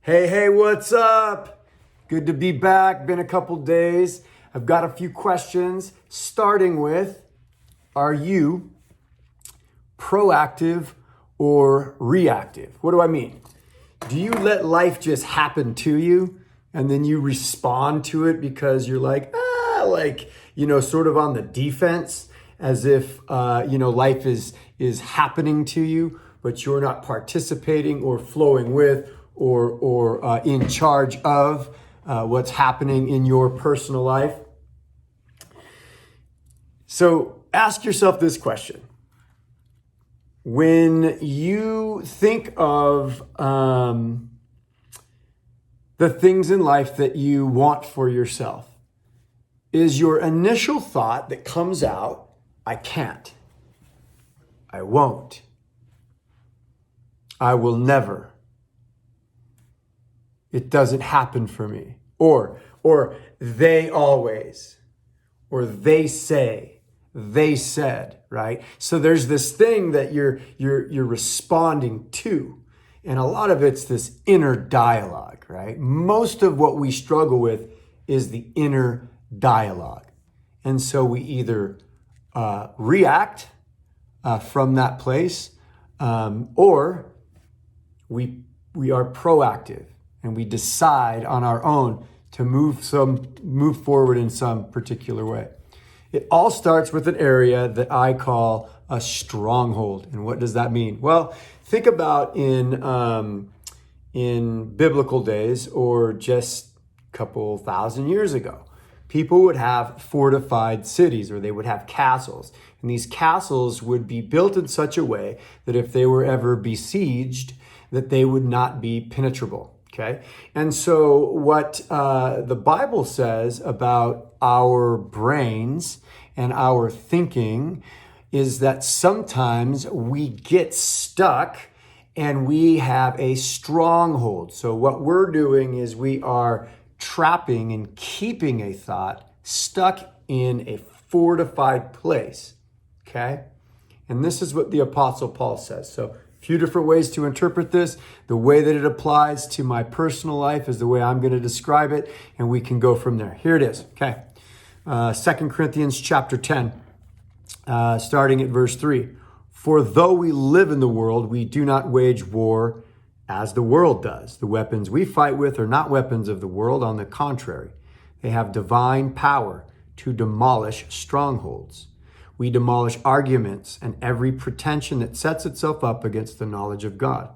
Hey, what's up? Good to be back. Been a couple days. I've got a few questions, starting with, are you proactive or reactive? What do I mean? Do you let life just happen to you and then you respond to it because you're like, sort of on the defense, as if, life is happening to you, but you're not participating or flowing with or in charge of what's happening in your personal life? So ask yourself this question. When you think of the things in life that you want for yourself, is your initial thought that comes out, I can't, I won't, I will never, it doesn't happen for me, or they always, or they say, they said, right? So there's this thing that you're responding to. And a lot of it's this inner dialogue, right? Most of what we struggle with is the inner dialogue. And so we either react from that place, or we are proactive and we decide on our own to move forward in some particular way. It all starts with an area that I call a stronghold. And what does that mean? Well, think about in biblical days, or just a couple thousand years ago. People would have fortified cities, or they would have castles. And these castles would be built in such a way that if they were ever besieged, that they would not be penetrable. Okay. And so what the Bible says about our brains and our thinking is that sometimes we get stuck and we have a stronghold. So what we're doing is we are trapping and keeping a thought stuck in a fortified place. Okay. And this is what the Apostle Paul says. So a few different ways to interpret this. The way that it applies to my personal life is the way I'm going to describe it, and we can go from there. Here it is. Okay. 2 Corinthians chapter 10, starting at verse 3. For though we live in the world, we do not wage war as the world does. The weapons we fight with are not weapons of the world. On the contrary, they have divine power to demolish strongholds. We demolish arguments and every pretension that sets itself up against the knowledge of God.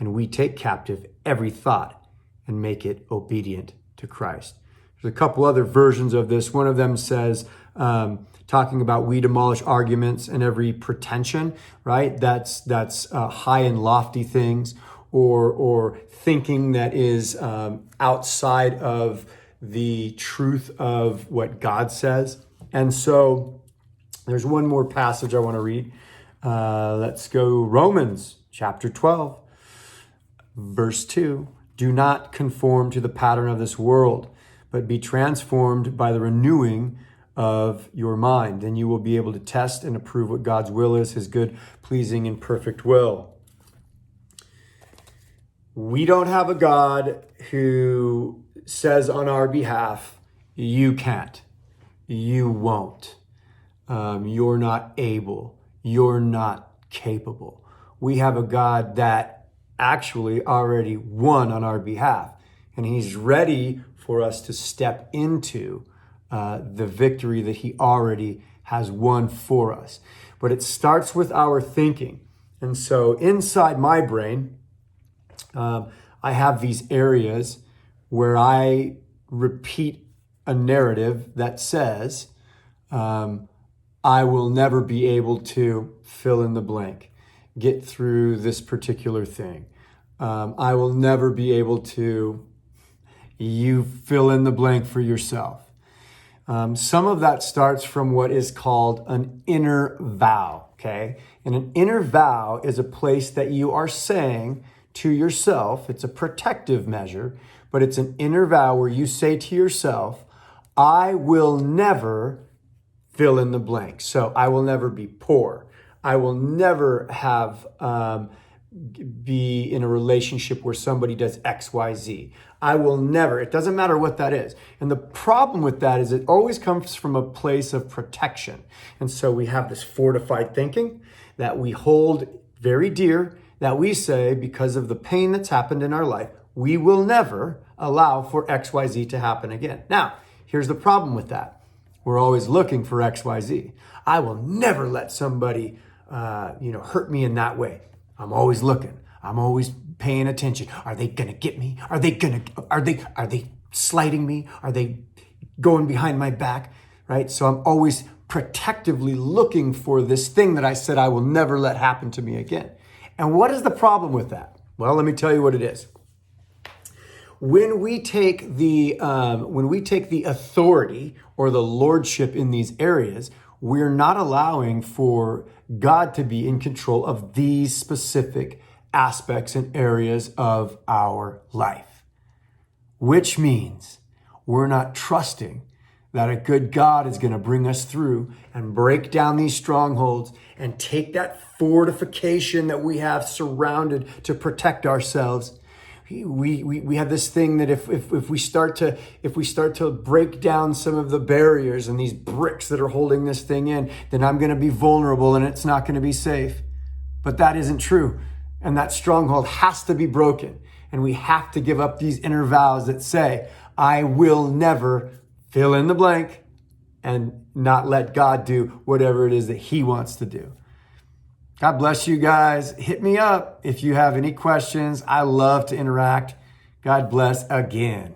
And we take captive every thought and make it obedient to Christ. There's a couple other versions of this. One of them says, talking about we demolish arguments and every pretension, right? That's high and lofty things, or thinking that is outside of the truth of what God says. And so there's one more passage I want to read. Let's go Romans chapter 12, verse 2. Do not conform to the pattern of this world, but be transformed by the renewing of your mind. Then you will be able to test and approve what God's will is, his good, pleasing, and perfect will. We don't have a God who says on our behalf, you can't, you won't. You're not able. You're not capable. We have a God that actually already won on our behalf, and he's ready for us to step into the victory that he already has won for us. But it starts with our thinking. And so inside my brain, I have these areas where I repeat a narrative that says, I will never be able to fill in the blank, get through this particular thing. I will never be able to, you fill in the blank for yourself. Some of that starts from what is called an inner vow, okay? And an inner vow is a place that you are saying to yourself. It's a protective measure, but it's an inner vow where you say to yourself, I will never fill in the blank. So I will never be poor. I will never have be in a relationship where somebody does X, Y, Z. I will never, it doesn't matter what that is. And the problem with that is it always comes from a place of protection. And so we have this fortified thinking that we hold very dear, that we say, because of the pain that's happened in our life, we will never allow for X, Y, Z to happen again. Now, here's the problem with that. We're always looking for X, Y, Z. I will never let somebody, hurt me in that way. I'm always looking. I'm always paying attention. Are they gonna get me? Are they slighting me? Are they going behind my back? Right? So I'm always protectively looking for this thing that I said I will never let happen to me again. And what is the problem with that? Well, let me tell you what it is. When we take the authority or the lordship in these areas, we're not allowing for God to be in control of these specific aspects and areas of our life, which means we're not trusting that a good God is going to bring us through and break down these strongholds and take that fortification that we have surrounded to protect ourselves. We have this thing that if we start to break down some of the barriers and these bricks that are holding this thing in, then I'm going to be vulnerable and it's not going to be safe. But that isn't true. And that stronghold has to be broken. And we have to give up these inner vows that say, I will never fill in the blank, and not let God do whatever it is that he wants to do. God bless you guys. Hit me up if you have any questions. I love to interact. God bless again.